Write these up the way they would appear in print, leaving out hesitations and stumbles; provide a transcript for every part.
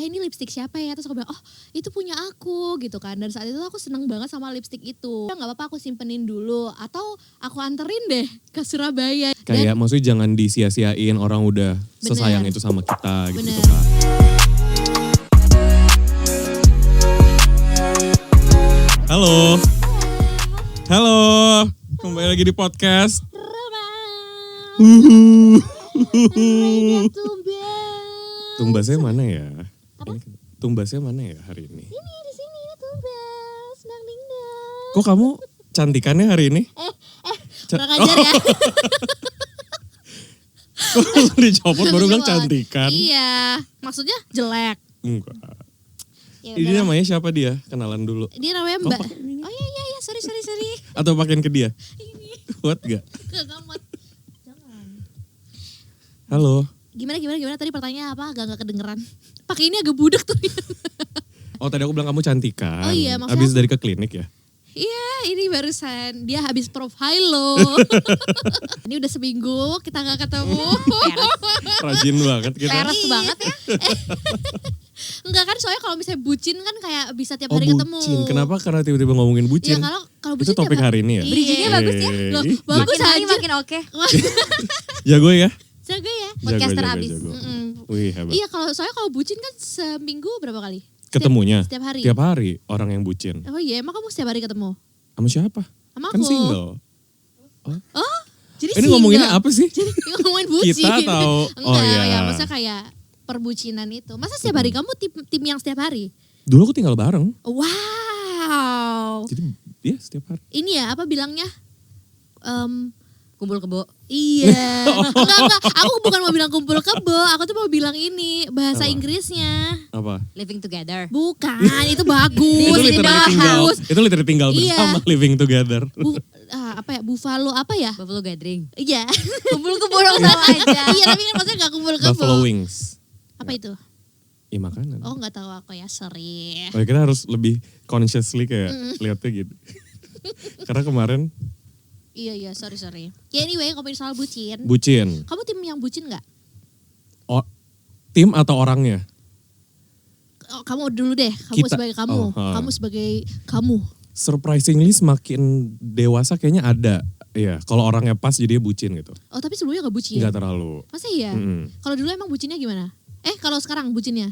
ini lipstik siapa ya? Terus aku bilang, oh itu punya aku gitu kan. Dan saat itu aku seneng banget sama lipstik itu. Gak apa-apa aku simpenin dulu. Atau aku anterin deh ke Surabaya. Kayak maksudnya jangan disia-siain orang udah sesayang itu sama kita gitu Kak. Halo. Halo. Kembali lagi di podcast. Tumbasnya mana ya? Apa? Tumbasnya mana ya hari ini? Ini di sini tumbas, dang. Kok kamu cantikannya hari ini? Kurang ajar ya. Kok dicopot baru bilang cantikan? Iya, maksudnya jelek. Enggak. Ya, Ini namanya siapa dia? Kenalan dulu. dia namanya Mbak. pakai ini? Oh iya, sorry. Atau pakein ke dia? Ini. Kuat gak? Kegamat. Jangan. Halo. Gimana tadi pertanyaannya apa? Agak kedengeran. Pakai ini agak budek tuh. Oh tadi aku bilang kamu cantikan. Oh iya, maksudnya Abis dari ke klinik ya? Iya, ini barusan dia habis profile lo. Ini udah seminggu kita gak ketemu. Rajin banget kita. Peres banget ya. Enggak kan, soalnya kalau misalnya bucin kan kayak bisa tiap hari ketemu. Bucin. Kenapa? Karena tiba-tiba ngomongin bucin. Ya kalau bucin Itu topik tiap hari ini ya? Iya. Bridgingnya bagus ya. Loh, Ih, bagus Makin hari aja. makin oke. Jago ya? Jago ya. Podcaster abis. Jago. Mm-mm. Wih hebat. Iya, soalnya kalau bucin kan seminggu berapa kali? Ketemunya? Setiap hari. Tiap hari orang yang bucin. Oh iya, emang kamu setiap hari ketemu? Sama siapa? Sama Kan aku. single. Oh, jadi Ini single. ngomonginnya apa sih? Jadi ngomongin bucin. Kita atau- Enggak, oh iya. ya maksudnya kayak perbucinan itu. Masa setiap hari kamu tim yang setiap hari? Dulu aku tinggal bareng. Wow. Jadi dia setiap hari. Ini ya apa bilangnya? Kumpul kebo. Iya. Enggak. Aku bukan mau bilang kumpul kebo. Aku tuh mau bilang ini bahasa Apa? Inggrisnya. Apa? Living together. Bukan, itu bagus. Itu literally tinggal. bagus. Itu literally tinggal Iya. bersama living together. Apa ya? Buffalo apa ya? Buffalo gathering. Iya. Kumpul kebo dong sama aja. Iya, tapi kan maksudnya gak kumpul kebo. Buffalo wings. Apa itu? Iya makanan. Oh, nggak tahu aku ya, sorry. Oh, kita harus lebih consciously kayak lihatnya gitu. Karena kemarin Iya, sorry. Ya anyway, ngomongin soal bucin. bucin. Kamu tim yang bucin nggak? Oh, tim atau orangnya? Oh, kamu dulu deh, kamu Kita. sebagai kamu. Oh, ha. Kamu sebagai kamu. Surprisingly semakin dewasa kayaknya ada. Iya, kalau orangnya pas jadinya bucin gitu. Oh, tapi sebelumnya nggak bucin? Nggak terlalu. Masa iya? Mm-mm. Kalau dulu emang bucinnya gimana? Kalau sekarang bucinnya?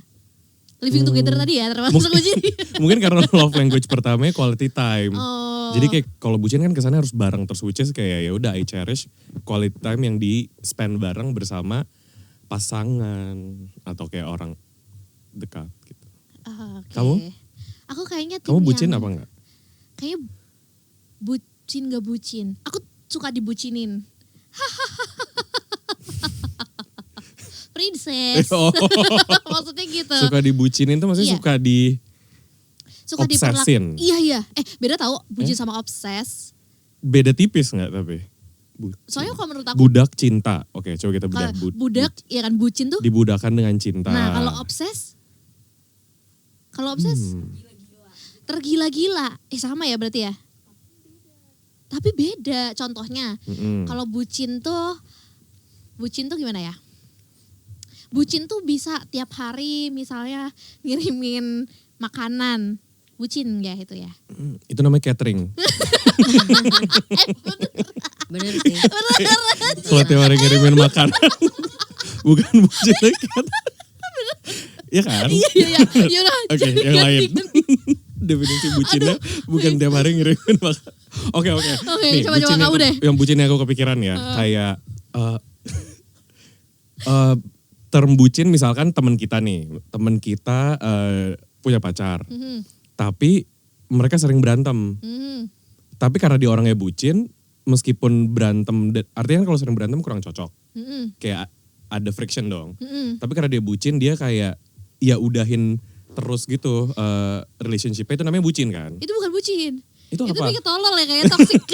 Living together tadi ya, termasuk bucin. Mungkin karena love language pertamanya quality time. Oh. Jadi kayak kalau bucin kan kesannya harus bareng, terus which is kayak ya udah I cherish quality time yang di spend bareng bersama pasangan atau kayak orang dekat gitu. Oke. Kamu? Aku kayaknya tim Kamu bucin yang, apa enggak? Kayaknya bucin gak bucin. Aku suka dibucinin. Princess. Oh. Maksudnya gitu. Suka dibucinin tuh maksudnya Iya. suka obsesin. Iya. Beda tau bucin sama obses. Beda tipis enggak tapi? Bucin. Soalnya kalau menurut aku Budak cinta. Oke, coba kita bedah. kalau budak ya kan bucin tuh. Dibudakan dengan cinta. Nah, kalau obses tergila-gila. Sama ya berarti ya? Tapi beda contohnya. Mm-mm. Kalau bucin tuh gimana ya? Bucin tuh bisa tiap hari misalnya ngirimin makanan. Bucin ya itu ya? Itu namanya catering. Bener sih. Kalau tiap hari ngirimin makanan. Bukan bucin lagi kan? Iya kan? Iya. Yaudah, Oke, yang lain. Definisi bucinnya bukan tiap hari ngirimin makanan. Oke. Nih, coba bucin kamu deh. Yang bucin yang aku kepikiran ya. Kayak term bucin misalkan teman kita nih. Teman kita punya pacar. Tapi mereka sering berantem. Tapi karena dia orangnya bucin, meskipun berantem, artinya kan kalau sering berantem kurang cocok. Kayak ada friction dong. Tapi karena dia bucin, dia kayak ya udahin terus gitu relationship-nya, itu namanya bucin kan. Itu bukan bucin. Itu Itu apa? bikin tolol ya, kayak toxic.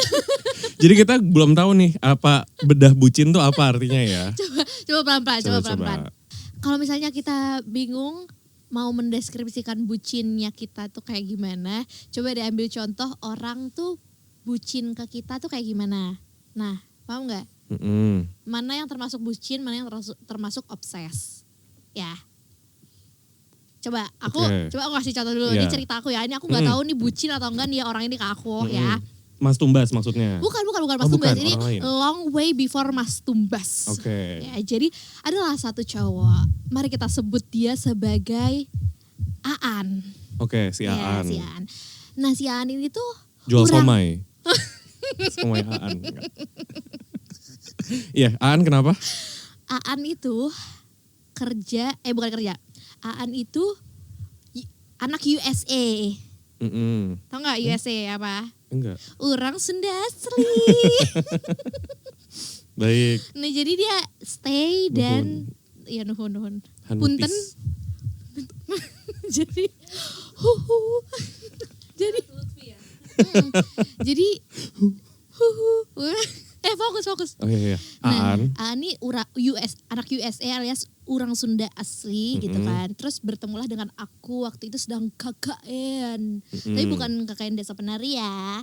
Jadi kita belum tahu nih apa bedah bucin tuh apa artinya ya. Coba pelan-pelan. Coba. Kalau misalnya kita bingung mau mendeskripsikan bucinnya kita tuh kayak gimana, coba diambil contoh orang tuh bucin ke kita tuh kayak gimana. Nah, paham nggak? Mana yang termasuk bucin, mana yang termasuk obses. Ya. Coba aku Oke. kasih contoh dulu. Iya. Ini cerita aku ya. Ini aku nggak tahu nih bucin atau enggak nih orang ini ke aku ya. Mas Tumbas maksudnya. Bukan Mas Oh, Tumbas. bukan, Ini orang lain. long way before Mas Tumbas. Oke. Ya, jadi adalah satu cowok. Mari kita sebut dia sebagai Aan. Oke, si Ya, Aan. si Aan. Nah, si Aan ini tuh Jual orang- somai. Somai Aan. Iya, Aan kenapa? Aan itu bukan kerja. Aan itu anak USA. Tahu nggak USA apa? Enggak. Orang Sunda asli. Baik. Nah, jadi dia stay dan ya nuhun. Punten. Jadi jadi jadi fokus. Oh iya. Nah, Aan. Aan ini anak USA alias orang Sunda asli gitu kan. Terus bertemulah dengan aku waktu itu sedang KKN. Tapi bukan KKN Desa Penari ya.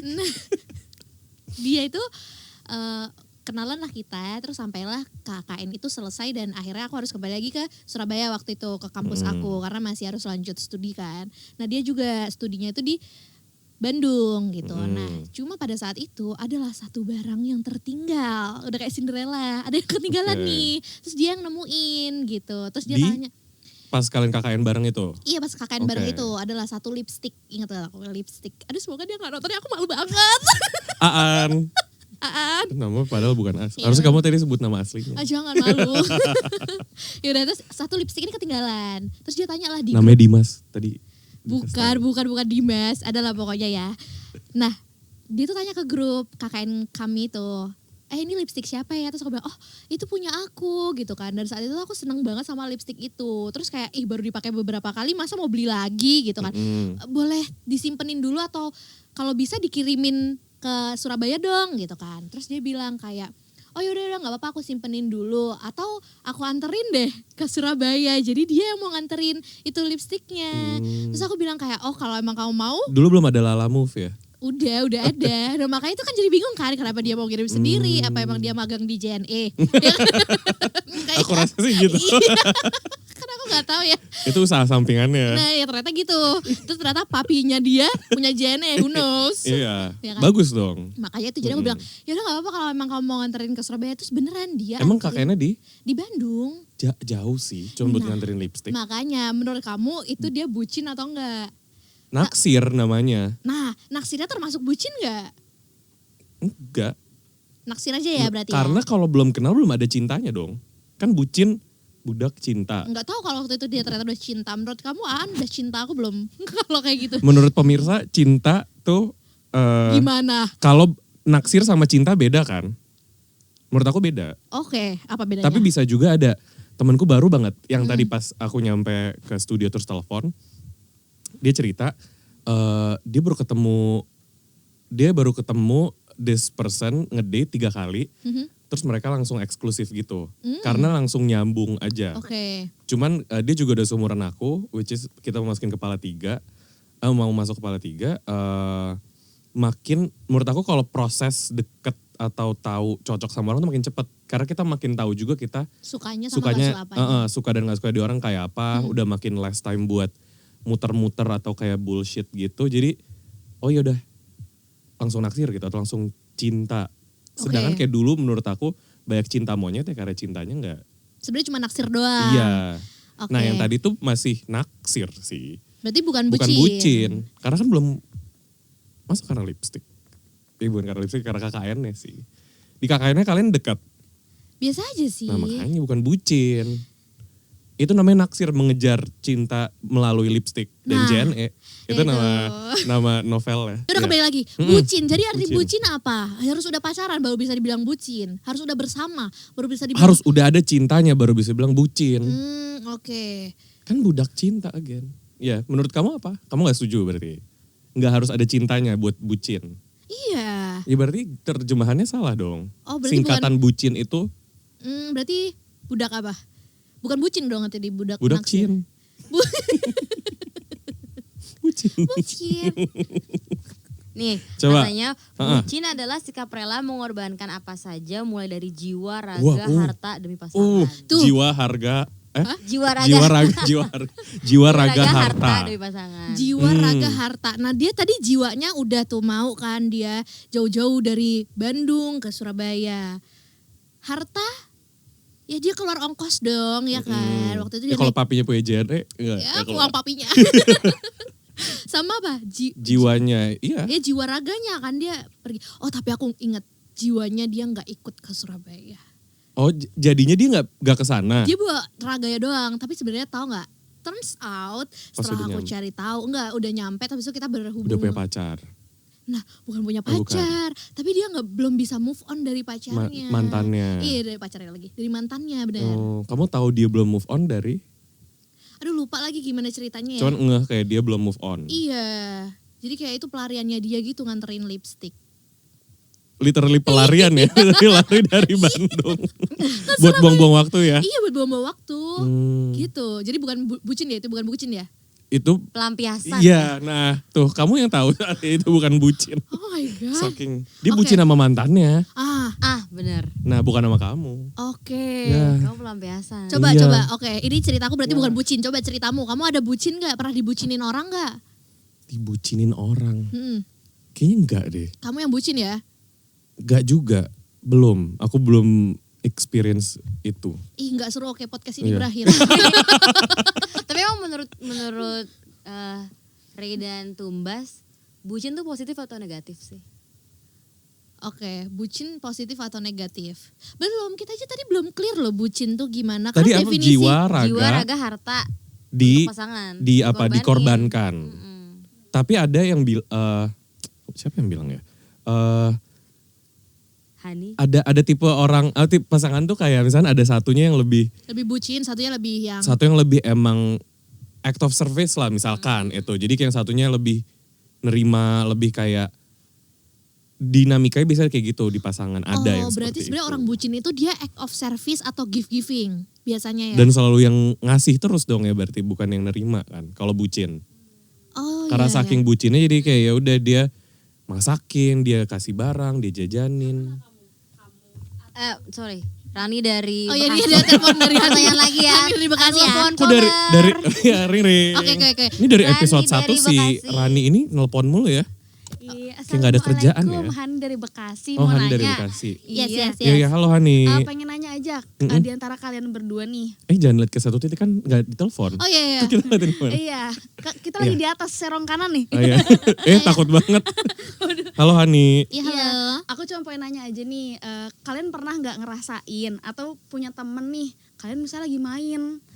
Nah, dia itu kenalan lah kita, terus sampailah KKN itu selesai dan akhirnya aku harus kembali lagi ke Surabaya waktu itu ke kampus aku karena masih harus lanjut studi kan. Nah, dia juga studinya itu di Bandung gitu. Nah, cuma pada saat itu adalah satu barang yang tertinggal. Udah kayak Cinderella, ada yang ketinggalan Oke. nih. Terus dia yang nemuin gitu. Terus dia Di tanya, Pas kalian KKN bareng itu. iya pas KKN bareng Oke. itu adalah satu lipstick. Ingat gak aku lipstick. Aduh semoga dia gak nonton, aku malu banget. Aan. Aan. Nama padahal bukan asli. Iya. Harusnya kamu tadi sebut nama aslinya. Ah, jangan malu. Yaudah terus satu lipstick ini ketinggalan. Terus dia tanya lah di Namanya Dimas tadi. Bukan Dimas, adalah pokoknya ya. Nah, dia tuh tanya ke grup KKN kami tuh, ini lipstick siapa ya? Terus aku bilang, oh itu punya aku gitu kan. Dan saat itu aku seneng banget sama lipstick itu. Terus kayak, baru dipakai beberapa kali, masa mau beli lagi gitu kan. Boleh disimpenin dulu atau kalau bisa dikirimin ke Surabaya dong gitu kan. Terus dia bilang kayak, oh yaudah gak apa-apa aku simpenin dulu. Atau aku anterin deh ke Surabaya. Jadi dia yang mau nganterin itu lipstiknya. Terus aku bilang kayak, oh kalau emang kamu mau, Dulu belum ada Lala Move ya? udah ada. Nah makanya itu kan jadi bingung kan, kenapa dia mau kirim sendiri. Apa emang dia magang di JNE. Aku rasa sih gitu. Iya. Kan aku gak tahu ya. Itu usaha sampingannya. Nah ya ternyata gitu. Terus ternyata papinya dia punya JNE, who knows. Iya. Ya kan? Bagus dong. Makanya itu jadi aku bilang, yaudah gak apa-apa kalau emang kamu mau nganterin ke Surabaya. Terus beneran dia Emang anterin kakeknya di Bandung. jauh sih. Cuma buat Nah, nganterin lipstick. Makanya menurut kamu itu dia bucin atau enggak? Naksir namanya. Nah, naksirnya termasuk bucin enggak? Enggak. Naksir aja ya berarti Karena ya? kalau belum kenal belum ada cintanya dong. Kan bucin budak cinta. Enggak tahu kalau waktu itu dia ternyata udah cinta. Menurut kamu Aan udah cinta aku belum? Kalau kayak gitu. Menurut pemirsa cinta tuh Gimana? kalau naksir sama cinta beda kan? Menurut aku beda. Oke, apa bedanya? Tapi bisa juga ada temanku baru banget yang tadi pas aku nyampe ke studio terus telepon, dia cerita dia baru ketemu this person ngedate 3 kali, terus mereka langsung eksklusif gitu, karena langsung nyambung aja. Oke. Cuman dia juga udah seumuran aku, which is kita mau masukin kepala 3, mau masuk kepala 3, makin menurut aku kalau proses deket atau tahu cocok sama orang tuh makin cepet. Karena kita makin tahu juga kita Sukanya sama gak suka apa. suka dan gak suka di orang kayak apa. Udah makin less time buat muter-muter atau kayak bullshit gitu. Jadi oh yaudah langsung naksir gitu atau langsung cinta. Sedangkan Oke. kayak dulu menurut aku banyak cinta monyet ya karena cintanya gak. Sebenarnya cuma naksir doang. Iya. Oke. Nah yang tadi tuh masih naksir sih. Berarti bukan Bukan bucin. bucin. Karena kan belum, masa karena lipstick? Bukan karena lipstick, karena KKN-nya sih. Di KKN-nya kalian dekat. Biasa aja sih. Nah makanya bukan bucin. Itu namanya naksir, mengejar cinta melalui lipstick dan Nah, JNE. Itu itu. nama novel ya. Udah Iya. kembali lagi, bucin. Jadi arti Bucin. bucin apa? Harus udah pacaran baru bisa dibilang bucin. Harus udah bersama baru bisa dibilang. Harus udah ada cintanya baru bisa bilang bucin. Oke. Kan budak cinta again. Ya menurut kamu apa? Kamu gak setuju berarti? Nggak harus ada cintanya buat bucin. Iya. Ya berarti terjemahannya salah dong. Oh, berarti Singkatan bucin itu Berarti budak apa? Bukan bucin dong nanti di budak budak naksir. cin. Bucin. Bucin. Nih, Coba. katanya Ha-ha. bucin adalah sikap rela mengorbankan apa saja mulai dari jiwa, raga, Wah, harta demi pasangan. Tuh. Jiwa, harga, Jiwa raga harta. dari pasangan. Jiwa raga harta. Nah dia tadi jiwanya udah tuh mau kan dia jauh-jauh dari Bandung ke Surabaya. Harta ya dia keluar ongkos dong ya kan. Waktu itu dia Kalau papinya punya JNE enggak. ya uang papinya. Sama apa? Jiwanya, iya. Ya jiwa raganya kan dia pergi. Oh tapi aku ingat jiwanya dia nggak ikut ke Surabaya. Oh jadinya dia nggak ke sana. Dia buat raganya doang. Tapi sebenarnya tahu nggak? Turns out setelah aku cari tahu udah nyampe. Tapi itu kita berhubungan. Udah punya pacar. Nah bukan punya pacar. Tapi dia belum bisa move on dari pacarnya. Mantannya. Iya dari pacarnya lagi. Dari mantannya benar. Oh, kamu tahu dia belum move on dari? Aduh lupa lagi gimana ceritanya ya. Cuman ngeh kayak dia belum move on. Iya. Jadi kayak itu pelariannya dia gitu nganterin lipstick. Literally pelarian ya. Lari dari Bandung. Buat buang-buang waktu ya. Iya buat buang-buang waktu. Gitu. Jadi bukan bucin ya, itu bukan bucin ya. Itu Pelampiasan. iya, nah tuh kamu yang tahu itu bukan bucin. Oh my god. Saking dia bucin sama mantannya. Benar. Nah, bukan sama kamu. Oke. Ya. Kamu pelampiasan. Coba. Iya. Oke, ini ceritaku berarti bukan bucin. Coba ceritamu. Kamu ada bucin nggak? Pernah dibucinin orang nggak? Dibucinin orang. Hmm. Kayaknya enggak deh. Kamu yang bucin ya? Enggak juga. Belum. Aku belum experience itu. Ih, nggak seru. Oke, podcast ini Iya. berakhir. Tapi emang menurut Ray dan Tumbas, bucin tuh positif atau negatif sih? Oke, bucin positif atau negatif? Belum, kita aja tadi belum clear loh bucin tuh gimana. Tadi Kan apa? definisi Jiwa raga harta di untuk pasangan. dikorbankan. Mm-mm. Tapi ada yang siapa yang bilang ya? Hani. Ada tipe orang, tipe pasangan tuh kayak misalnya ada satunya yang lebih bucin, satunya lebih yang satu yang lebih emang act of service lah misalkan itu. Jadi yang satunya lebih nerima, lebih kayak dinamikanya bisa kayak gitu di pasangan. Ada yang berarti seperti sebenarnya itu. orang bucin itu dia act of service atau gift giving biasanya ya. Dan selalu yang ngasih terus dong ya berarti, bukan yang nerima kan kalau bucin. Oh, Karena iya, saking bucinnya jadi kayak ya udah dia masakin, dia kasih barang, dia jajanin. Sorry. Rani dari Oh iya, Bekasi. dia ada telepon dari Hani. Pertanyaan lagi ya. Hani dari Bekasi ya. Telepon Kok dari ya Ring. Oke. Ini dari Rani episode 1 dari si Bekasi. Rani ini nelpon mulu ya. Iya, Kayak nggak ada kerjaan ya? Assalamualaikum, Hani dari Bekasi Oh, mau Hani nanya. dari Bekasi. Yes. Iya, halo Hani. Pengen nanya aja di antara kalian berdua nih. Jangan lihat ke satu titik kan nggak ditelepon. Oh iya. Kita liatin mana? Iya, kita lagi di atas serong kanan nih. Oh, iya. Takut banget. Halo Hani. Iya, halo. Aku cuma pengen nanya aja nih, kalian pernah nggak ngerasain atau punya temen nih, kalian misalnya lagi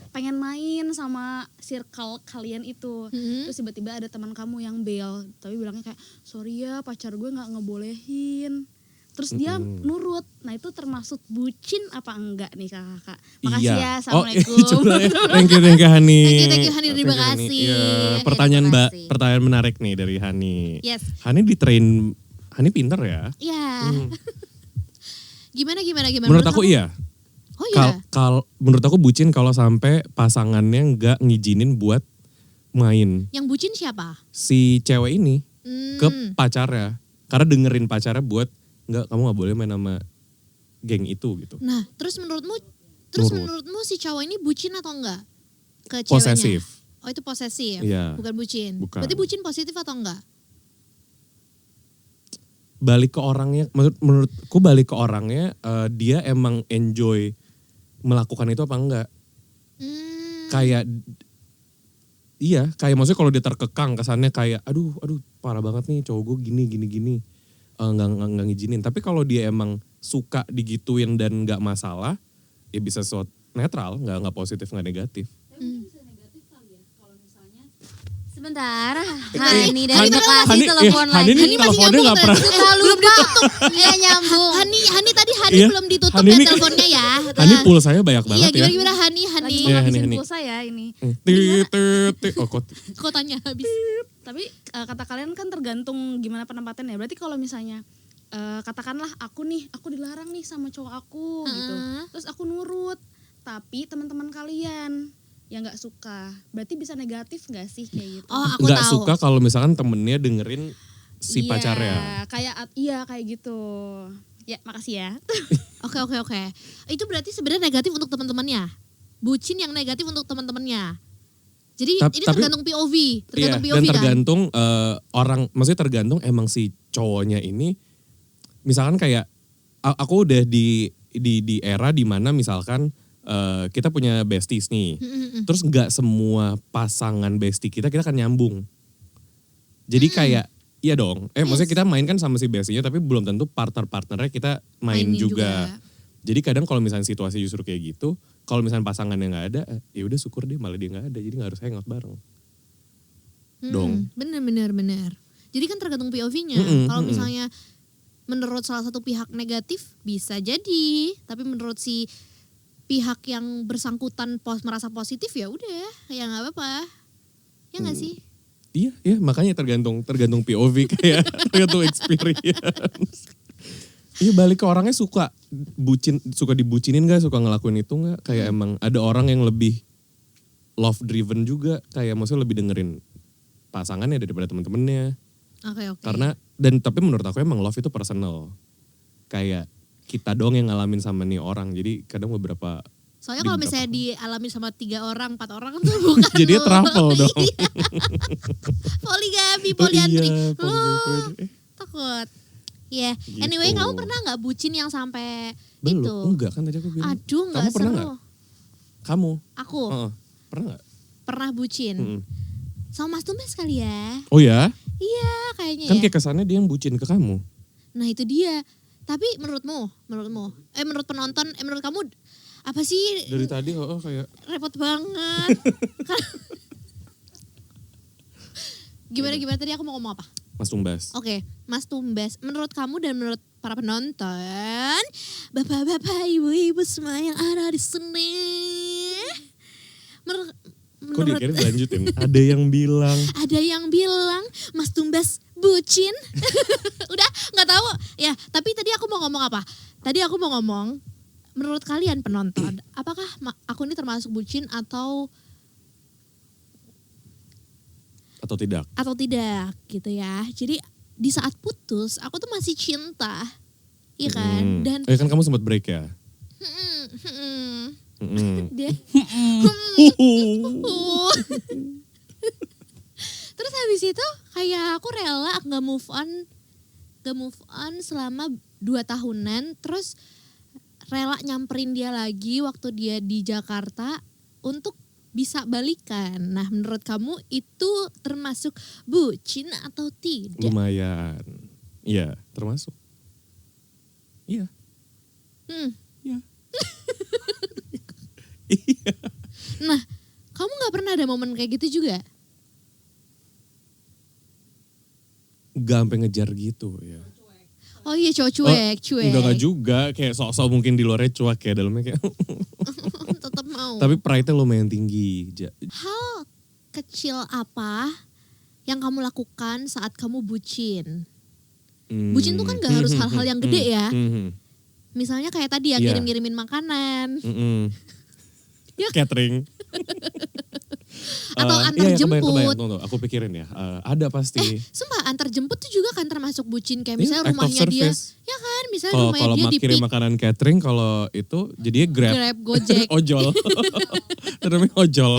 pengen main sama circle kalian itu, terus tiba-tiba ada teman kamu yang bail, tapi bilangnya kayak sorry ya pacar gue nggak ngebolehin, terus dia nurut. Nah itu termasuk bucin apa enggak nih kakak? Makasih ya, assalamualaikum. Thank you Hani. Thank you, Hani dari Bekasi. Iya, Oke, pertanyaan terima kasih. pertanyaan menarik nih dari Hani. Yes. Hani Hani pinter ya. Iya. Gimana? Menurut aku kamu? iya. Oh iya. Menurut aku bucin kalau sampai pasangannya nggak ngizinin buat main. Yang bucin siapa? Si cewek ini ke Hmm. pacarnya. Karena dengerin pacarnya buat kamu nggak boleh main sama geng itu gitu. Nah, terus menurutmu si cowok ini bucin atau enggak? Ke ceweknya? Posesif. Oh, itu posesif. Iya. Bukan bucin. Bukan. Berarti bucin positif atau enggak? Balik ke orangnya, menurutku balik ke orangnya, dia emang enjoy melakukan itu apa enggak. Kayak maksudnya kalau dia terkekang kesannya kayak aduh parah banget nih cowok gue gini nggak ngizinin. Tapi kalau dia emang suka digituin dan nggak masalah, ya bisa netral, nggak positif nggak negatif. Sebentar, Hani dari Bekasi Hani telepon lagi. ini teleponnya nggak pernah. Belum ditutup. Iya nyambung. Hani tadi Iya. belum ditutup Hani ya ini- teleponnya ya. Hani pulsanya banyak Iya, banget ya. gimana Hani? Lagi Iya, ngabisin Hani. pulsa ya ini. Oh kok Kok tanya habis? Tapi kata kalian kan tergantung gimana penempatannya. Berarti kalau misalnya katakanlah aku dilarang nih sama cowok aku gitu. Terus aku nurut, tapi teman-teman kalian yang nggak suka, berarti bisa negatif nggak sih kayak gitu? Oh, aku nggak tahu. suka kalau misalkan temennya dengerin si Iya, pacarnya. kayak gitu. Ya makasih ya. Oke. Itu berarti sebenarnya negatif untuk teman-temannya. bucin yang negatif untuk teman-temannya. Jadi ini Tapi- tergantung POV, Iya, tergantung dan POV kan. tergantung orang, maksudnya tergantung emang si cowoknya ini, misalkan kayak aku udah di era dimana misalkan kita punya besties nih, terus nggak semua pasangan bestie kita akan nyambung. Jadi kayak iya dong, maksudnya kita main kan sama si bestinya, tapi belum tentu partnernya kita main Mainin juga. Jadi kadang kalau misalnya situasi justru kayak gitu, kalau misalnya pasangannya nggak ada, ya udah syukur deh malah dia nggak ada, jadi nggak harus hangout bareng. Dong. Bener. Jadi kan tergantung POV-nya. Kalau misalnya menurut salah satu pihak negatif bisa jadi, tapi menurut si pihak yang bersangkutan merasa positif ya udah, ya nggak apa-apa. Ya nggak sih? Iya, makanya tergantung POV kayak tergantung experience. Iya, balik ke orangnya suka dibucinin gak, suka ngelakuin itu gak? Kayak emang ada orang yang lebih love driven juga, kayak maksudnya lebih dengerin pasangannya daripada teman-temannya. Oke. Karena tapi menurut aku emang love itu personal. Kayak kita doang yang ngalamin sama nih orang. Jadi kadang beberapa Soalnya kalau misalnya dialami sama 3 orang, 4 orang tuh bukan jadi lo. travel dong. Iya. Poligami, Oh poliandri. iya, Oh, takut. Ya, Gitu. anyway, kamu pernah nggak bucin yang sampai Belum, itu? enggak kan tadi aku bilang. Aduh, nggak Kamu pernah seru. nggak? Kamu? Aku Heeh. Pernah nggak? pernah bucin. Mm-mm. Sama Mas Tumbes kali ya. Oh ya? Iya, kayaknya Kan ya. kayak kesannya dia yang bucin ke kamu. Nah, itu dia. Tapi menurut penonton, menurut kamu apa sih Dari tadi kayak repot banget? Gimana tadi aku mau ngomong apa? Mas Tumbas. Oke, Mas Tumbes, menurut kamu dan menurut para penonton, bapak-bapak, ibu-ibu semua yang ada di sini, Kok dia kira dilanjutin? Ada yang bilang. ada yang bilang Mas Tumbes bucin. Udah nggak tahu ya. Tapi tadi aku mau ngomong apa? Tadi aku mau ngomong, menurut kalian penonton, apakah aku ini termasuk bucin atau tidak gitu ya. Jadi di saat putus aku tuh masih cinta, iya kan? Dan kan kamu sempat break ya? dia terus habis itu kayak aku rela nggak move on selama 2 tahunan, terus rela nyamperin dia lagi waktu dia di Jakarta untuk bisa balikan. Nah, menurut kamu itu termasuk bucin atau tidak? Lumayan. Iya, termasuk. Iya. Iya. Iya. Nah, kamu nggak pernah ada momen kayak gitu juga? Gak sampai ngejar gitu ya. Oh iya, cowok cuek. Enggak juga, kayak sok-sok mungkin di luarnya cuek ya, dalamnya kayak. Tetap mau. Tapi pride-nya lumayan tinggi. Hal kecil apa yang kamu lakukan saat kamu bucin? Bucin tuh kan gak harus hal-hal yang gede ya. Misalnya kayak tadi ya, Iya. ngirim-ngirimin makanan. Ya. Catering. Atau antar jemput. Kebayang, tunggu, aku pikirin ya. Ada pasti. Sumpah, antar jemput tuh juga kan termasuk bucin. Kayak Iya, misalnya act of rumahnya dia. service. Ya kan, misalnya Kalau rumahnya dia di kirim pick. makanan catering, kalau itu jadinya Grab. Grab, Gojek. Ojol. Namanya ojol.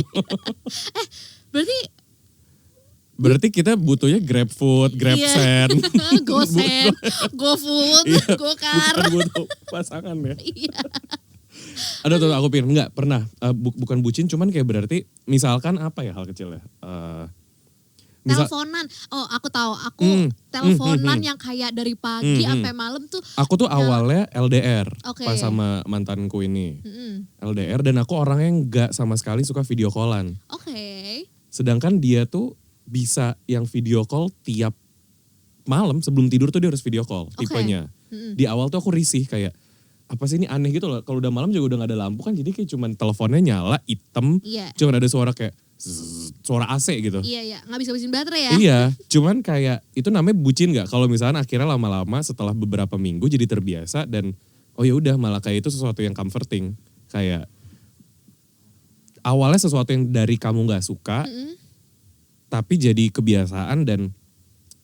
Berarti kita butuhnya Grab Food, Grab Iya. Send. GoSend, GoFood, Iya, GoCar. Bukan butuh pasangan ya. Iya. Ada tuh aku pikir enggak pernah. Bukan bucin, cuman kayak berarti misalkan apa ya hal kecil ya. Teleponan. Oh, aku tahu. Aku teleponan yang kayak dari pagi sampai malam tuh. Aku tuh awalnya LDR Oke. pas sama mantanku ini. Mm-mm. LDR dan aku orangnya nggak sama sekali suka video callan. Oke. Sedangkan dia tuh bisa yang video call tiap malam sebelum tidur tuh dia harus video call Oke. tipenya. Di awal tuh aku risih kayak apa sih ini aneh gitu loh. Kalau udah malam juga udah gak ada lampu kan jadi kayak cuman teleponnya nyala hitam. Iya. Cuman ada suara kayak zzz, suara AC gitu. Iya. Nggak bisa habisin baterai ya. Iya, cuman kayak itu namanya bucin nggak? Kalau misalnya akhirnya lama-lama setelah beberapa minggu jadi terbiasa dan oh ya udah malah kayak itu sesuatu yang comforting. Kayak awalnya sesuatu yang dari kamu nggak suka, tapi jadi kebiasaan dan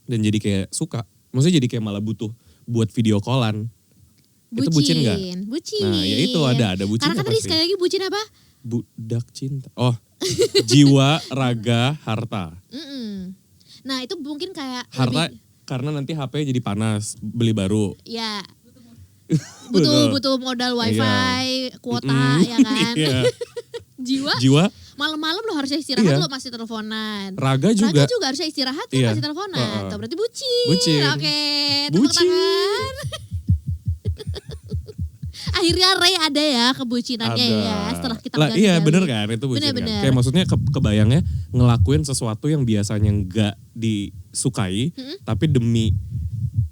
jadi kayak suka. Maksudnya jadi kayak malah butuh buat video callan. Itu bucin nggak? Bucin. Nah ya itu ada bucinnya Karena kan tadi pasti. sekali lagi bucin apa? Budak cinta. Oh, jiwa, raga, harta. Mm-mm. Nah itu mungkin kayak Harta lebih, karena nanti HP jadi panas, beli baru. ya Betul. butuh modal wifi, kuota Mm-mm. ya kan. Iya. Jiwa malam-malam lo harusnya istirahat Iya. lo masih teleponan. Raga Raga juga. juga harusnya istirahat Iya. masih teleponan. Heeh. Tuh, berarti bucin. Bucin. Oke, tepuk Bucin. tangan. Akhirnya Ray ada ya kebucinannya Ada. ya setelah kita Lah, iya gali-gali. bener kan itu bucin kan. Bener-bener. Kayak maksudnya kebayangnya ngelakuin sesuatu yang biasanya nggak disukai, tapi demi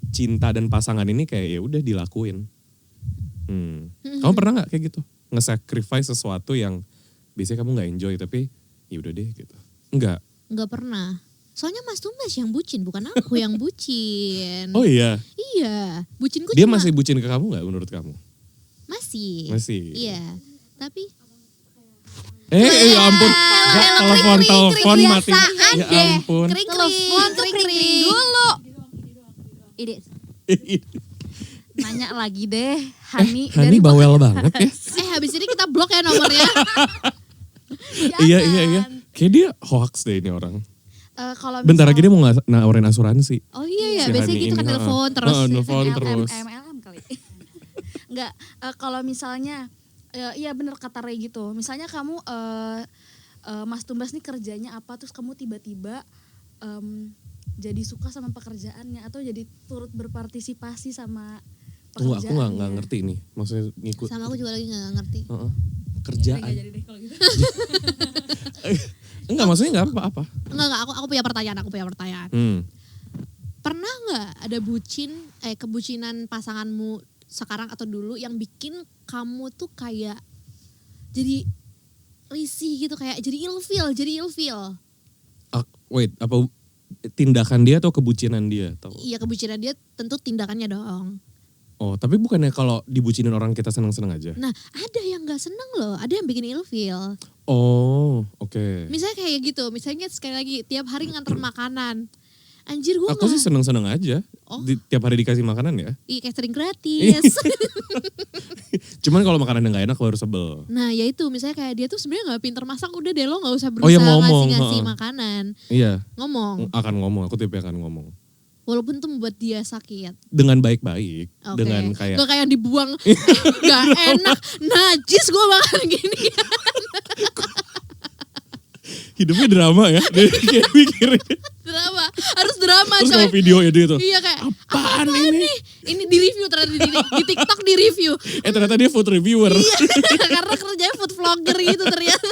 cinta dan pasangan ini kayak ya udah dilakuin. Kamu pernah nggak kayak gitu nge-sacrifice sesuatu yang biasanya kamu nggak enjoy tapi ya udah deh gitu? Enggak. Enggak pernah. Soalnya Mas Tumbas yang bucin, bukan aku yang bucin. Oh iya. Iya, bucinku Dia cuma masih bucin ke kamu nggak menurut kamu? masih. Masih. Iya. Tapi Ya ampun. Nggak, telepon krik, mati. kebiasaan Ya deh. ampun. kring Telepon tuh kering dulu. Ide. Nanya lagi deh, Hani. Hani bawel banget ya. habis ini kita blok ya nomornya. Iya. Kayak dia hoax deh ini orang. Kalau Bentar lagi misal- dia mau nawarin asuransi. Oh iya ya, Si biasanya Hani gitu kan ini, telepon terus. Nelfon MLM, terus. MLM kali. Enggak, kalau misalnya iya bener kata Ray gitu. Misalnya kamu Mas Tumbas nih kerjanya apa terus kamu tiba-tiba jadi suka sama pekerjaannya atau jadi turut berpartisipasi sama Tunggu, aku pekerjaannya. nggak ngerti nih. Maksudnya ngikut. Sama aku juga lagi gak ngerti. Heeh. Kerjaan. Nggak jadi deh kalau gitu. Enggak, maksudnya enggak apa-apa. Enggak, aku punya pertanyaan. Pernah nggak ada kebucinan pasanganmu sekarang atau dulu yang bikin kamu tuh kayak jadi risih gitu, kayak jadi ilfeel. Wait, apa tindakan dia atau kebucinan dia? Atau? Iya, kebucinan dia tentu tindakannya dong. Oh, tapi bukannya kalau dibucinin orang kita senang-senang aja? Nah, ada yang nggak seneng loh, ada yang bikin ilfeel. Oh, oke. Misalnya kayak gitu, misalnya sekali lagi tiap hari nganter makanan. Anjir gue Aku sih seneng-seneng aja. Oh. Tiap hari dikasih makanan ya. Iya, catering gratis. Cuman kalau makanan yang gak enak baru sebel. Nah ya itu, misalnya kayak dia tuh sebenarnya nggak pinter masak, udah deh lo nggak usah Oh ya, berusaha ngomong, ngasih heeh. makanan. Iya, Ngomong, akan ngomong. Aku tipe akan ngomong. walaupun itu membuat dia sakit. Dengan baik-baik. Oke. Dengan kayak, Gak kayak dibuang, gak enak, najis gue makan gini. hidupnya drama ya. Dia kayak mikirnya. Drama, harus drama Terus coy. kalau video ya dia tuh. Iya kayak, Apaan apaan ini? nih? Ini di review ternyata di TikTok di review. Ternyata dia food reviewer. Iya, karena kerjanya food vlogger gitu ternyata.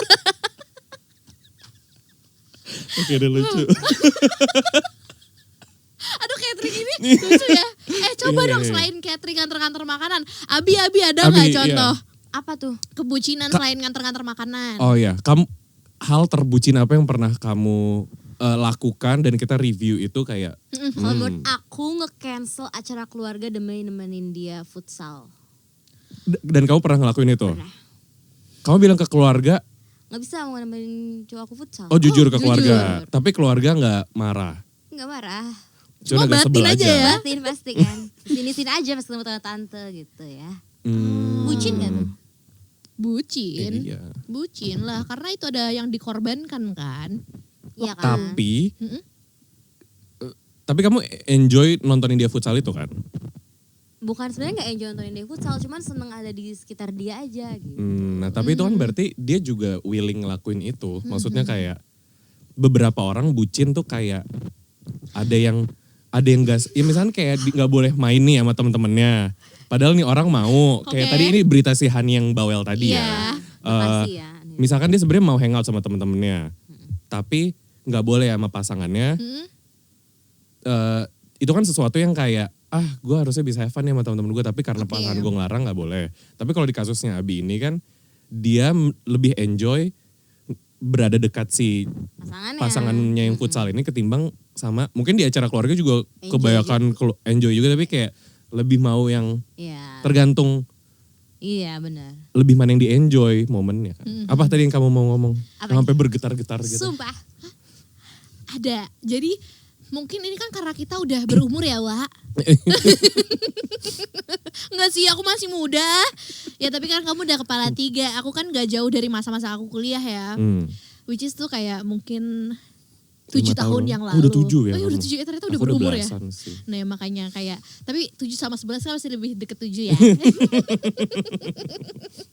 Oke, udah lucu. Aduh, catering ini lucu ya. Coba Iya, dong iya. selain catering nganter-nganter makanan. Abi ada Abi, nggak iya. contoh Apa tuh? kebucinan selain nganter-nganter makanan? Oh ya, hal terbucin apa yang pernah kamu lakukan dan kita review itu kayak Kalau menurut aku nge-cancel acara keluarga demi nemenin dia futsal. dan kamu pernah ngelakuin itu? Pernah. Kamu bilang ke keluarga, Gak bisa mau nemenin cowok aku futsal. oh jujur ke jujur. keluarga, tapi keluarga nggak marah. Gak marah. Cuma agak sebel batin aja ya. Batin pasti kan. Sini-sini aja pas ketemu tante-tante gitu ya. Bucin gak tuh? Bucin. Iya. Bucin lah, karena itu ada yang dikorbankan kan. Iya kan? Tapi kamu enjoy nontonin dia futsal itu kan? Bukan sebenarnya gak enjoy nontonin dia futsal, cuman seneng ada di sekitar dia aja gitu. Nah tapi itu kan berarti dia juga willing ngelakuin itu. Maksudnya kayak beberapa orang bucin tuh kayak ada yang gas. Ya misalnya kayak nggak boleh main nih sama temen-temennya. Padahal nih orang mau. Kayak Oke. tadi ini berita si Hani yang bawel tadi Iya. ya. Makasih ya. Misalkan dia sebenarnya mau hangout sama temen-temennya. Tapi nggak boleh sama pasangannya. Itu kan sesuatu yang kayak gue harusnya bisa have fun ya sama temen-temen gue, tapi karena Oke. pasangan gue ngelarang nggak boleh. Tapi kalau di kasusnya Abi ini kan dia lebih enjoy berada dekat si pasangannya yang futsal ini ketimbang sama mungkin di acara keluarga juga Enjoy kebanyakan enjoy juga, tapi kayak lebih mau yang Iya. tergantung Iya benar. lebih mana yang di enjoy momennya kan. Apa tadi yang kamu mau ngomong? Apa Yang sampai bergetar-getar gitu. Sumpah. Ada. Jadi mungkin ini kan karena kita udah berumur ya, Wak. Enggak sih, aku masih muda. Ya tapi kan kamu udah kepala 3. Aku kan gak jauh dari masa-masa aku kuliah ya. Which is tuh kayak mungkin 7 tahun yang lalu. Udah 7 ya? Oh iya udah 7 ya, ternyata udah Aku berumur ya. sih. Nah ya, makanya kayak, tapi 7 sama 11 kan masih lebih deket 7 ya.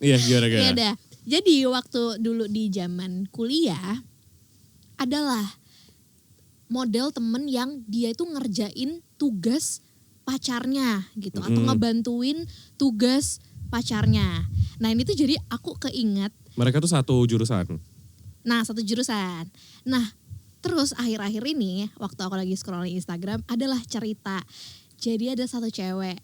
Iya gimana. Ya udah. Jadi waktu dulu di zaman kuliah, adalah model temen yang dia itu ngerjain tugas pacarnya gitu. Atau ngebantuin tugas pacarnya. Nah ini tuh jadi aku keinget. Mereka tuh satu jurusan. Nah satu jurusan. Nah terus akhir-akhir ini waktu aku lagi scrolling Instagram adalah cerita. Jadi ada satu cewek.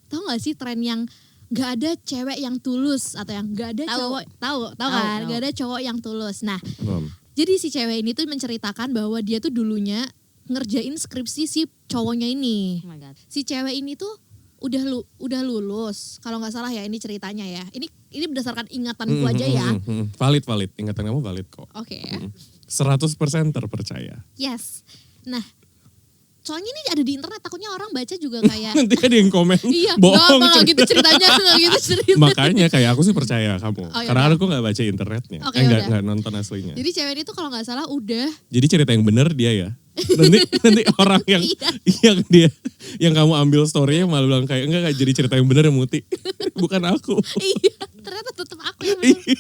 Tahu gak sih tren yang gak ada cewek yang tulus atau yang gak ada cowok. Tahu kan? Gak ada cowok yang tulus. Nah jadi si cewek ini tuh menceritakan bahwa dia tuh dulunya ngerjain skripsi si cowoknya ini. Oh my God. Si cewek ini tuh udah lulus. Kalau nggak salah ya ini ceritanya ya. Ini berdasarkan ingatanku aja ya. Valid. Ingatan kamu valid kok. Oke. 100% terpercaya. Yes. Nah, soalnya ini ada di internet, takutnya orang baca juga kayak Nanti ada yang komen, iya, bohong. nggak gitu ceritanya, nggak gitu ceritanya. Makanya kayak aku sih percaya kamu. Oh, karena yaudah. aku gak baca internetnya. Oke, Nggak yaudah. nonton aslinya. Jadi cewek ini tuh kalau nggak salah udah Jadi cerita yang benar dia ya. Nanti orang yang Iya. yang kamu ambil story-nya malah bilang kayak enggak jadi cerita yang benar ya Muti. Bukan aku. iya, ternyata tetap aku yang bener.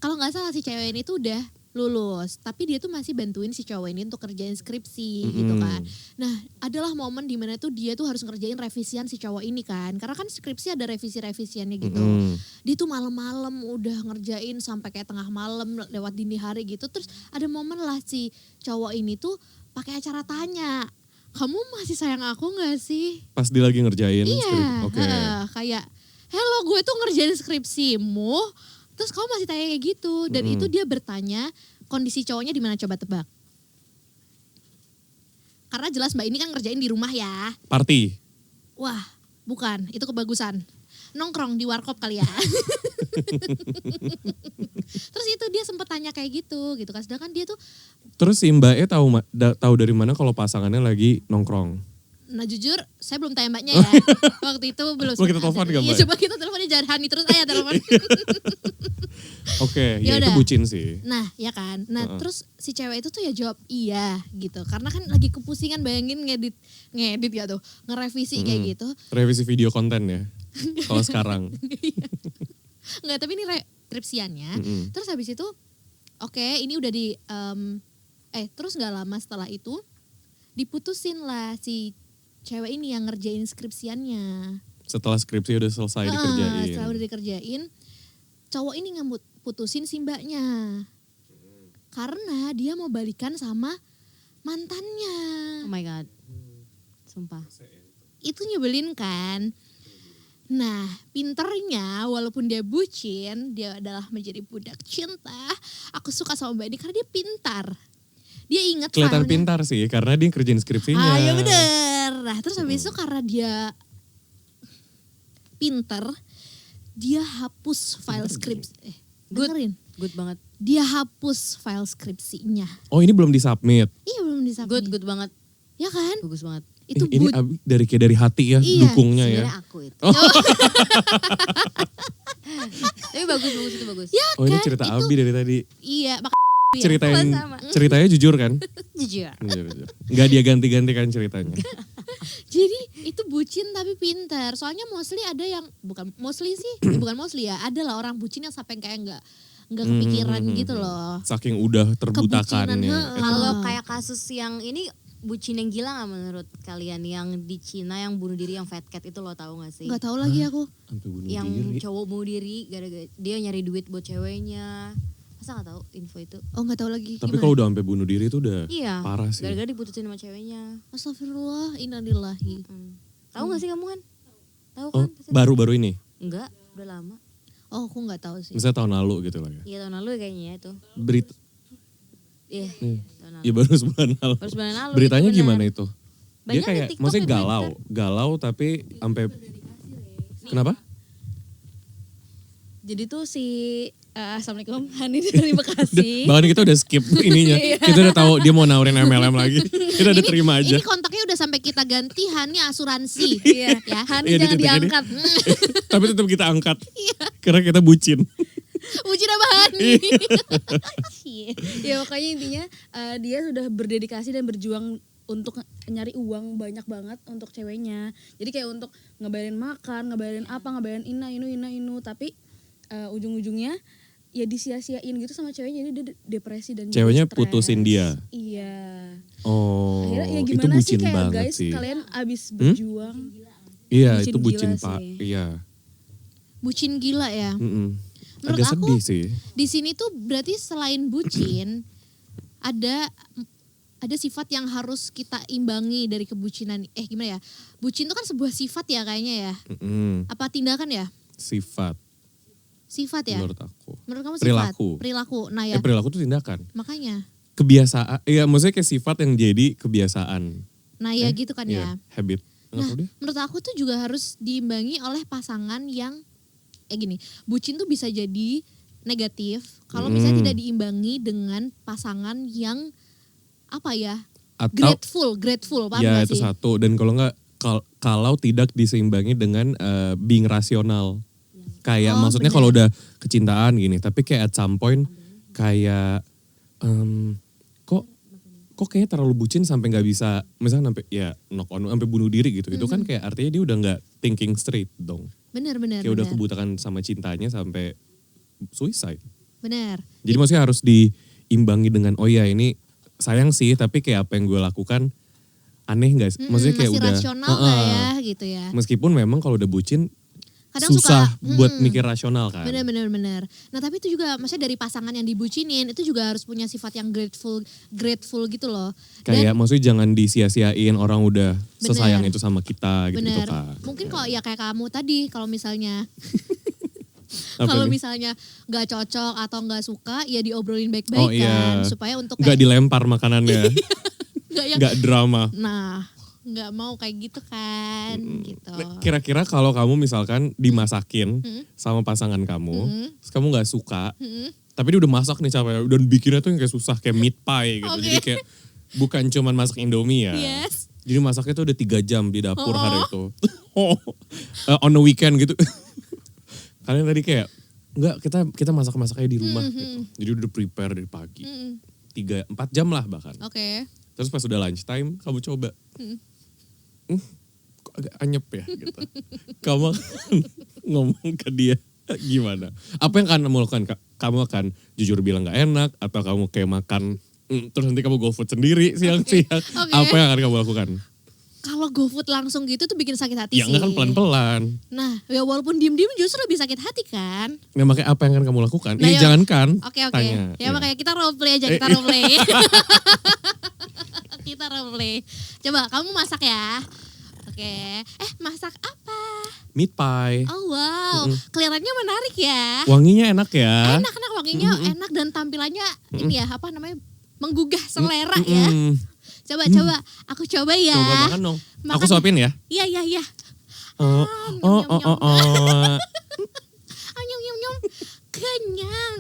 Kalau nggak salah si cewek ini tuh udah lulus, tapi dia tuh masih bantuin si cowok ini untuk kerjain skripsi gitu kan. Nah, adalah momen dimana tuh dia tuh harus ngerjain revisian si cowok ini kan, karena kan skripsi ada revisiannya gitu. Dia tuh malam-malam udah ngerjain sampai kayak tengah malam lewat dini hari gitu. Terus ada momen lah si cowok ini tuh pakai acara tanya, kamu masih sayang aku nggak sih? Pas dia lagi ngerjain Iya, skrip. Oke. kayak hello gue tuh ngerjain skripsimu, terus kamu masih tanya kayak gitu. Dan itu dia bertanya kondisi cowoknya di mana, coba tebak. Karena jelas mbak ini kan ngerjain di rumah ya. Party. Wah bukan, itu kebagusan. Nongkrong di warkop kali ya. Terus itu dia sempet tanya kayak gitu kan. Sedangkan dia tuh, Terus si Mbaknya tahu dari mana kalau pasangannya lagi nongkrong? nah jujur saya belum tanya mbaknya ya. Waktu itu belum. Mau kita telepon nggak, Iya Mbak? coba kita teleponnya, jangan Hani terus aja telepon. Oke, ya itu Yaudah. bucin sih. Nah ya kan, nah terus si cewek itu tuh ya jawab iya gitu. Karena kan lagi kepusingan bayangin ngedit ya tuh, ngerevisi kayak gitu. Revisi video konten ya. Kalau sekarang. Enggak, tapi ini skripsiannya. Terus habis itu, oke, ini udah di, terus gak lama setelah itu, diputusin lah si cewek ini yang ngerjain skripsiannya. Setelah skripsi udah selesai dikerjain. Setelah udah dikerjain, cowok ini putusin si mbaknya. Karena dia mau balikan sama mantannya. Oh my God. Sumpah. Itu nyebelin kan. Nah, pinternya walaupun dia bucin, dia adalah menjadi budak cinta. Aku suka sama Mbak ini karena dia pintar. Dia ingat Kelihatan filenya. pintar sih karena dia kerjain skripsinya. Ah ya bener. Nah terus habis itu karena dia pintar, dia hapus file skripsi. Good. Dengerin. Good banget. Dia hapus file skripsinya. Oh ini belum disubmit. Iya belum disubmit. Good banget. Ya kan? Bagus banget. Itu Ini dari hati ya, Iya, dukungnya ya. Sebenarnya aku itu. Tapi bagus itu bagus. Ya Oh ini kan? cerita Itu- Abi dari tadi. Iya, Sama. Ceritanya jujur kan? Jujur. Jujur. Nggak dia ganti-gantikan ceritanya. jadi itu bucin tapi pintar. Soalnya mostly ada yang bukan mostly sih, bukan mostly ya. Ada lah orang bucin yang sampai kayak nggak kepikiran gitu loh. Saking udah terbutakannya. Kebucinan, Kalau kayak kasus yang ini bucin yang gila gak menurut kalian? Yang di Cina yang bunuh diri, yang fat cat itu lo tahu gak sih? Nggak tahu lagi aku. Sampai bunuh Yang diri. cowok bunuh diri gara-gara dia nyari duit buat ceweknya. Masa gak tahu info itu? Oh nggak tahu lagi. Tapi Gimana? kalau udah sampai bunuh diri itu udah Iya. parah sih. Gara-gara diputusin sama ceweknya. Astagfirullah, innalillahi. Tahu gak sih kamu kan? Tahu Oh, kan? Pasti- baru-baru ini. Enggak, udah lama. Oh aku nggak tahu sih. Misalnya tahun lalu gitu lah ya. Iya tahun lalu kayaknya ya itu. Berita, Iya, tahun lalu. ya baru sebulan lalu. Baru sebulan lalu. Beritanya itu benar. gimana itu? Banyak Dia di kayak, TikTok maksudnya yang galau tapi sampai, kenapa? Jadi tuh si Assalamualaikum, Hani dari Bekasi. Bahkan kita udah skip ininya. Kita udah tahu dia mau nawarin MLM lagi. Kita udah terima aja. Ini kontaknya udah sampai kita ganti Hani asuransi. Iya, Ya. Hani Iya, jangan di titik ini. diangkat. Tapi tetap kita angkat. Karena kita bucin. Uji apa Hani? Ya makanya intinya dia sudah berdedikasi dan berjuang untuk nyari uang banyak banget untuk ceweknya. Jadi kayak untuk ngebayarin makan, ngebayarin apa, ngebayarin inu. Tapi ujung-ujungnya ya disia-siain gitu sama ceweknya, jadi dia depresi dan jadi Ceweknya stres. putusin dia. Iya. Oh, Akhirnya ya itu gimana sih bucin kayak banget guys, sih. kalian abis berjuang. Iya, bucin itu bucin gila Pak. sih. Iya. Bucin gila ya. Menurut Agak aku, sedih sih. di sini tuh berarti selain bucin ada sifat yang harus kita imbangi dari kebucinan. Gimana ya? Bucin itu kan sebuah sifat ya kayaknya ya. Apa tindakan ya? Sifat Sifat ya. menurut aku. Menurut kamu sifat? Perilaku. Perilaku. Nah ya. Perilaku itu tindakan. Makanya. Kebiasaan. Iya, maksudnya kayak sifat yang jadi kebiasaan. Nah ya gitu kan ya. Iya, habit. Nggak Nah, tahu deh. menurut aku tuh juga harus diimbangi oleh pasangan yang gini, bucin tuh bisa jadi negatif kalau misalnya tidak diimbangi dengan pasangan yang apa ya? Atau Grateful, paham ya gak itu sih? satu, dan kalau nggak kalau tidak diseimbangi dengan being rasional. Kayak Oh, maksudnya benar. kalau udah kecintaan gini, tapi kayak at some point kayak kok kayaknya terlalu bucin sampai nggak bisa, misalnya sampai ya knock on sampai bunuh diri gitu. Itu kan kayak artinya dia udah nggak thinking straight dong. Benar. Kayak udah kebutakan sama cintanya sampai suicide. Benar. Jadi maksudnya harus diimbangi dengan oh ya ini sayang sih, tapi kayak apa yang gue lakukan aneh gak sih? Maksudnya kayak masih udah rasional gak ya gitu ya. Meskipun memang kalau udah bucin Kadang susah suka, buat mikir rasional kan. Benar. Nah tapi itu juga maksudnya dari pasangan yang dibucinin itu juga harus punya sifat yang grateful gitu loh. Kayak maksudnya jangan disia-siain orang udah sesayang Bener. itu sama kita gitu Bener. kan. Mungkin kalau ya kayak kamu tadi kalau misalnya Apa kalau nih? misalnya nggak cocok atau nggak suka ya diobrolin baik-baik Oh iya. kan supaya untuk Nggak kayak dilempar makanannya. nggak yang Nggak drama. nah nggak mau kayak gitu kan gitu. Nah, kira-kira kalau kamu misalkan dimasakin sama pasangan kamu, terus kamu nggak suka, tapi dia udah masak nih capek, udah bikinnya tuh yang kayak susah kayak meat pie gitu. Oke. Jadi kayak bukan cuman masak Indomie ya. Yes. Jadi masaknya tuh udah 3 jam di dapur Oh. hari itu. On the weekend gitu. Kalian tadi kayak enggak kita masak-masaknya di rumah gitu. Jadi udah prepare dari pagi. 3-4 jam lah bahkan. Oke. Terus pas udah lunchtime kamu coba. Kok agak anyep ya gitu. Kamu akan ngomong ke dia gimana? Apa yang akan kamu lakukan? Kamu akan jujur bilang gak enak atau kamu kayak makan terus nanti kamu go food sendiri siang-siang. Oke. Apa yang akan kamu lakukan? Kalau GoFood langsung gitu tuh bikin sakit hati Ya sih. enggak kan pelan-pelan. Nah, ya walaupun diem-diem justru lebih sakit hati kan. Nah makanya apa yang akan kamu lakukan? Nah, Ya ya- jangankan Oke. tanya. Ya makanya kita role play aja, kita role play. Kita role play. Coba kamu masak ya. Oke. Masak apa? Meat pie. Oh wow, kelihatannya menarik ya. Wanginya enak ya. Enak wanginya enak dan tampilannya ini ya apa namanya menggugah selera ya. Coba aku coba ya. Coba makan dong. Makan. Aku suapin ya. Iya. Oh. Nyom. Kenyang.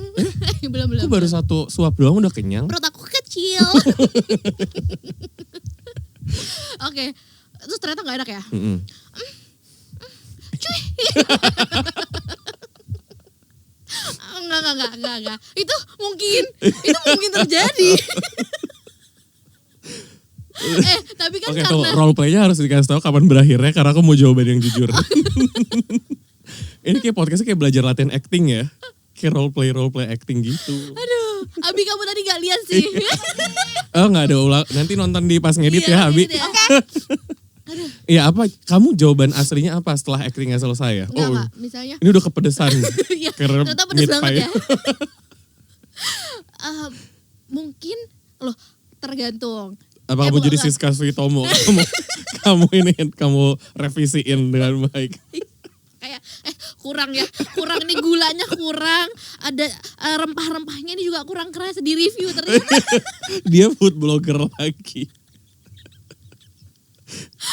belum. Aku baru satu suap doang udah kenyang. Perut aku kecil. Oke. Terus ternyata gak enak ya? Cuy. Enggak. Itu mungkin terjadi. Tapi kan Oke, karena tuh role play-nya harus dikasih tahu kapan berakhirnya karena aku mau jawaban yang jujur. Ini kayak podcastnya kayak belajar latihan acting ya. Kayak role play acting gitu. aduh, Abi kamu tadi gak lihat sih. Oh nggak ada ulang. Nanti nonton di pas ngedit Iya, ya Abi. gitu ya. Iya apa? Kamu jawaban aslinya apa setelah actingnya selesai ya? Enggak, misalnya. Ini udah kepedesan. Iya, Karena ternyata pedes meat banget pie. ya. Mungkin loh tergantung. Apa kamu jadi Siska Suitomo? kamu kamu revisiin dengan baik. Kayak kurang nih gulanya kurang, ada rempah-rempahnya ini juga kurang keras di review ternyata. Dia food blogger lagi.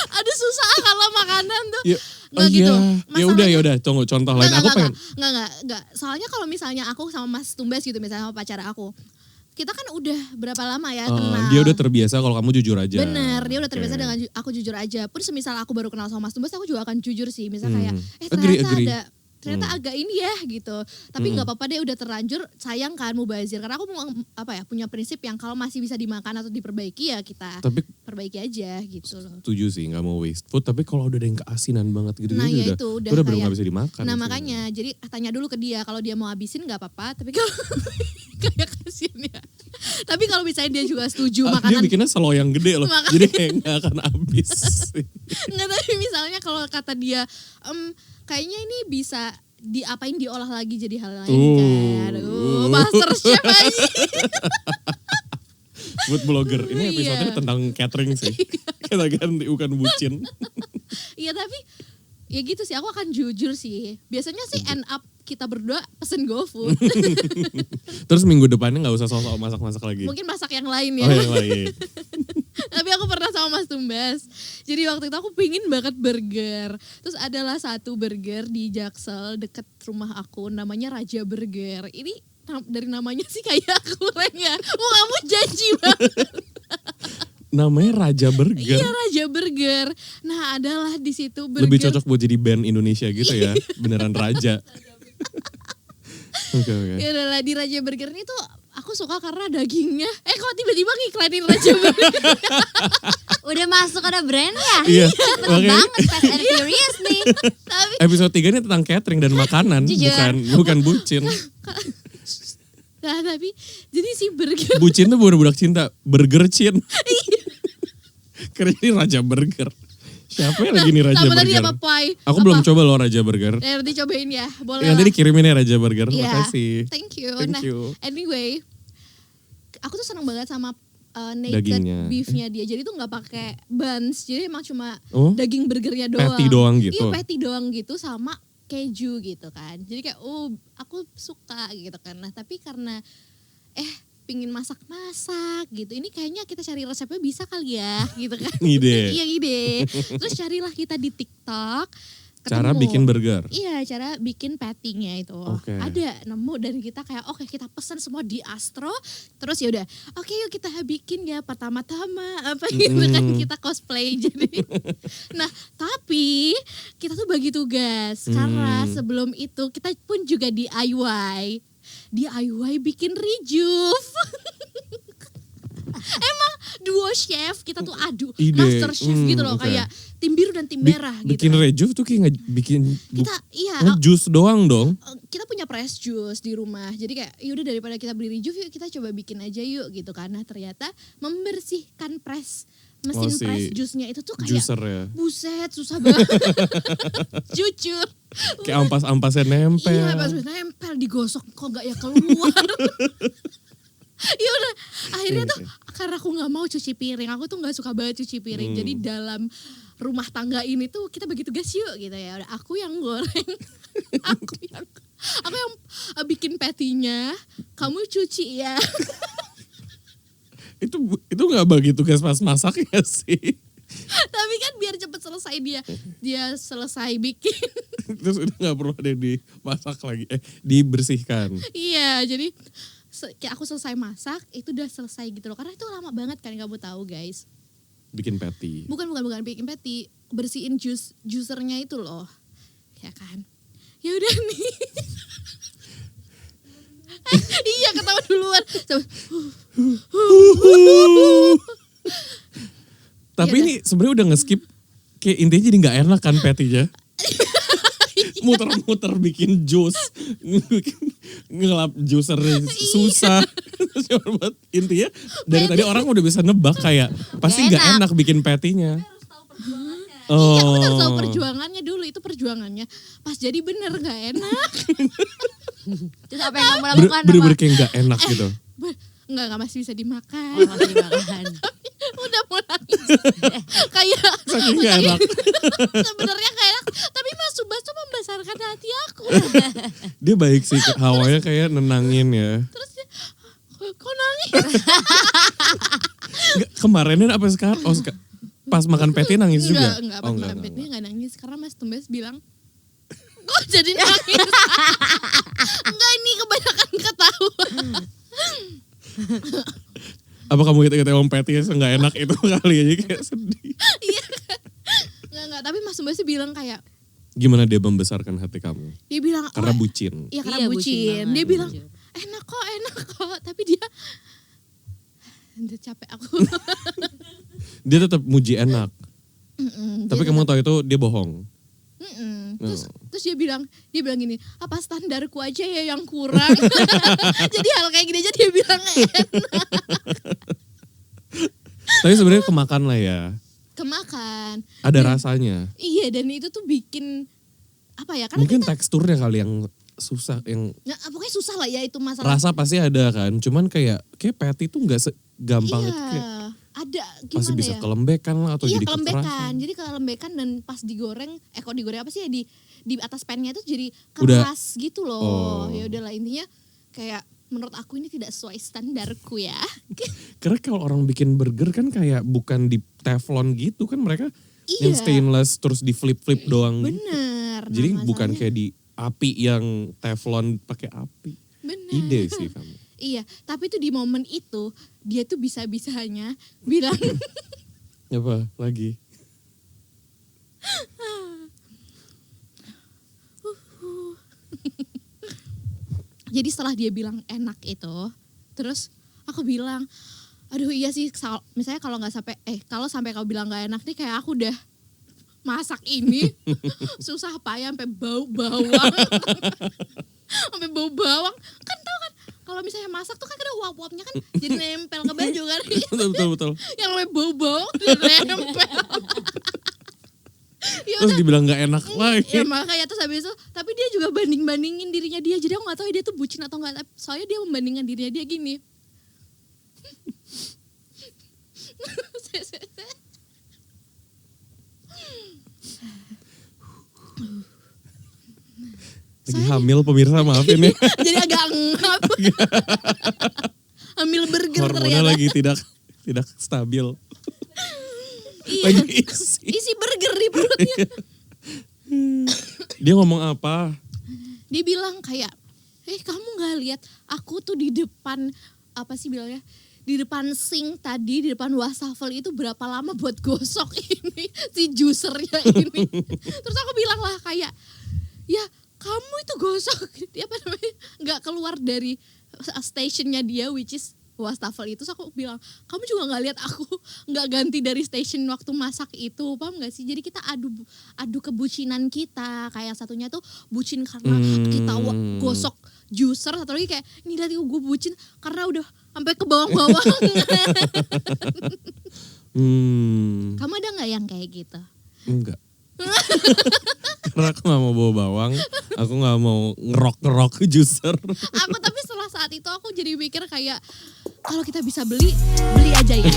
Aduh susah kalau makanan tuh. Ya, Nggak gitu. Ya udah, contoh lain. Aku pengen. Enggak. Soalnya kalau misalnya aku sama Mas Tumbes gitu, misalnya sama pacar aku, kita kan udah berapa lama ya kenal. Dia udah terbiasa kalau kamu jujur aja. Bener, dia udah terbiasa dengan aku jujur aja. Pun semisal aku baru kenal sama Mas Tumbes, aku juga akan jujur sih. Misal kayak, ternyata agak ini ya gitu. Tapi nggak apa-apa deh, udah terlanjur, sayang kan mubazir. Karena aku punya prinsip yang kalau masih bisa dimakan atau diperbaiki ya kita perbaiki aja gitu loh. Setuju sih, nggak mau waste food. Tapi kalau udah ada yang keasinan banget gitu, nah ya udah kayak, bener nggak bisa dimakan. Nah makanya, jadi tanya dulu ke dia, kalau dia mau habisin nggak apa-apa. Tapi kalau kayak kasian ya. Tapi kalau misalnya dia juga setuju makanan. Dia bikinnya seloyang gede loh, jadi kayak nggak akan habis. Nggak, tapi misalnya kalau kata dia, kayaknya ini bisa diolah lagi jadi hal lain kan. Master chef aja. Food blogger. Ini episode tentang catering sih. Kita ganti, bukan bucin. Iya tapi ya gitu sih, aku akan jujur sih. Biasanya sih end up kita berdua pesen GoFood. Terus minggu depannya nggak usah sosok masak-masak lagi. Mungkin masak yang lain ya. Oh yang lain. Tapi aku pernah sama Mas Tumbas. Jadi waktu itu aku pingin banget burger. Terus adalah satu burger di Jaksel deket rumah aku, namanya Raja Burger. Ini dari namanya sih kayak kurang ya. Kamu janji banget. Namanya Raja Burger. Iya, Raja Burger. Nah, adalah di situ burger. Lebih cocok buat jadi band Indonesia gitu ya. Beneran Raja. Oke. Ya udahlah, di Raja Burger ini tuh aku suka karena dagingnya. Kok tiba-tiba ngiklanin Raja Burger? Udah masuk ada brandnya. Iya. Cepet banget, Fast and Furious nih. Tapi episode 3 ini tentang catering dan makanan, bukan bucin. Nah, tapi jadi si burger. Bucin tuh budak cinta, burger cin. Karena ini Raja Burger. Siapa yang lagi nih Raja Sama Burger? tadi apa pie? Aku belum coba loh Raja Burger. Nanti cobain ya, boleh. Nanti dikirimin ya Raja Burger. Iya. Makasih. Thank you. Thank you. Anyway, aku tuh seneng banget sama naked Dagingnya. beefnya dia. Jadi tuh nggak pakai buns, jadi emang cuma Oh? daging burgernya doang. Patty doang gitu? Iya, patty doang gitu sama keju gitu kan. Jadi kayak aku suka gitu kan. Nah tapi karena pingin masak-masak gitu. Ini kayaknya kita cari resepnya bisa kali ya gitu kan. Ide. Iya ide. Terus carilah kita di TikTok. Cara ketemu. bikin burger. Iya, cara bikin patty-nya itu. Oke. Ada nemu dan kita kayak kita pesan semua di Astro. Terus ya udah, oke yuk kita bikin ya pertama-tama apa gitu kan, kita cosplay jadi. Nah, tapi kita tuh bagi tugas karena sebelum itu kita pun juga DIY bikin rejuve. Emang duo chef kita tuh Ide. master chef gitu loh, Oke. kayak tim biru dan tim merah gitu. Bikin rejuve tuh kayak bikin Kita jus doang dong. kita punya press juice di rumah. Jadi kayak yaudah daripada kita beli rejuve, yuk kita coba bikin aja yuk gitu. Karena ternyata membersihkan mesin press juice-nya itu tuh kayak Juicer ya. buset susah banget. Jujur. Kayak ampas-ampasnya nempel. Iya, pas nempel digosok kok gak ya keluar. Ya udah, akhirnya tuh karena aku nggak mau cuci piring, aku tuh nggak suka banget cuci piring. Jadi dalam rumah tangga ini tuh kita bagi tugas yuk gitu ya. Udah, aku yang goreng, aku yang bikin patty-nya, kamu cuci ya. Itu nggak bagi tugas pas masak ya sih. Tapi kan biar cepet selesai dia selesai bikin. Terus udah nggak perlu ada dimasak lagi, dibersihkan. Iya, jadi kayak aku selesai masak itu udah selesai gitu loh, karena itu lama banget kan, kamu tahu guys. Bikin patty. Bukan bikin patty, bersihin juicernya itu loh, ya kan. Ya udah nih. Iya, ketawa duluan. Tapi ini sebenarnya udah nge-skip, kayak intinya jadi nggak enak kan patty-nya. Muter-muter bikin jus, ngelap juicernya susah. Intinya dari tadi orang udah bisa nebak kayak pasti nggak enak bikin patty-nya. Iya, aku harus tahu perjuangannya dulu, itu perjuangannya. Pas jadi bener nggak enak. Terus apa yang kamu lakukan? Bener-bener kayak nggak enak gitu. Nggak masih bisa dimakan. Masih dimakan. Udah mau nangis. Kayak saking nggak enak. Sebenarnya nggak enak, tapi Mas Subas tuh membesarkan hati aku. Dia baik sih, hawanya kayak nenangin ya. Terus dia, kok nangis? Kemarinnya apa sekarang? Pas makan patty nangis juga? Enggak, pas makan patty nggak nangis. Karena Mas Tumbes bilang jadi nangis. Enggak, ini kebanyakan ketawa. Apa kamu gitu-gitu emang Patty nggak enak itu kali aja kayak sedih. Iya. Enggak, tapi Mas Tumbas bilang kayak, Gimana dia membesarkan hati kamu? dia bilang, Karena "Oh, bucin. iya karena bucin." banget, Dia bilang, bucin. enak kok. Tapi dia, udah capek aku. Dia tetap muji enak. Tapi Dia kamu tahu itu dia bohong. Terus dia bilang gini, apa standarku aja ya yang kurang. Jadi hal kayak gini aja dia bilang enak. Tapi sebenarnya kemakan lah ya. Kemakan. Ada rasanya. Iya, dan itu tuh bikin apa ya? Karena Mungkin kita, teksturnya kali yang susah, yang pokoknya susah lah ya itu masalah. rasa pasti ada kan. Cuman kayak Patty tuh nggak segampang Iya, itu kayak ada pasti gimana bisa ya? kelembekan lah atau Iya jadi kelembekan, kekerasan. jadi kelembekan dan pas digoreng, kok digoreng apa sih ya, di atas pannya itu jadi Udah. keras gitu loh. Oh. Ya udahlah, intinya kayak menurut aku ini tidak sesuai standarku ya. Karena kalau orang bikin burger kan kayak bukan di teflon gitu kan, mereka yang Iya. stainless terus di flip-flip doang. Bener. Jadi Nah, bukan masalahnya- kayak di api yang teflon pakai api. Bener. Ide sih kamu. Iya, tapi tuh di momen itu dia tuh bisa-bisanya bilang Apa lagi? jadi setelah dia bilang enak itu, terus aku bilang, aduh iya sih, misalnya kalau sampai kau bilang gak enak nih, kayak aku udah masak ini susah payah sampai bau bawang. Sampai bau bawang. Kan tau kan kalau misalnya masak tuh kan ada uap-uapnya kan jadi nempel ke baju kan. betul. Yang namanya bau bawang dia nempel. Ya Terus udah, dibilang nggak enak lagi. ya makanya terus habis itu, tapi dia juga bandingin dirinya dia. Jadi aku gak tahu dia tuh bucin atau enggak. Soalnya dia membandingkan dirinya dia gini. Lagi hamil pemirsa, maafin ya. Jadi agak ngap. Hamil burger Hormonnya ternyata. lagi tidak stabil. Iya. Lagi Isi burger di perutnya. Dia ngomong apa? Dia bilang kayak, kamu gak lihat aku tuh di depan, apa sih bilangnya, di depan sink tadi, di depan wastafel itu berapa lama buat gosok ini si juicernya ini. Terus aku bilang lah kayak, ya kamu itu gosok apa namanya, nggak keluar dari stationnya dia, which is wastafel itu. Terus aku bilang, kamu juga nggak lihat aku nggak ganti dari station waktu masak itu, paham nggak sih? Jadi kita adu kebucinan kita. Kayak satunya tuh bucin karena kita gosok juicer, satu lagi kayak ini lihat gue bucin karena udah sampai ke bawang-bawang. Kamu ada nggak yang kayak gitu? Enggak. Karena aku gak mau bawa bawang, aku gak mau ngerok juicer. Aku tapi setelah saat itu aku jadi mikir kayak, kalau kita bisa beli aja ya.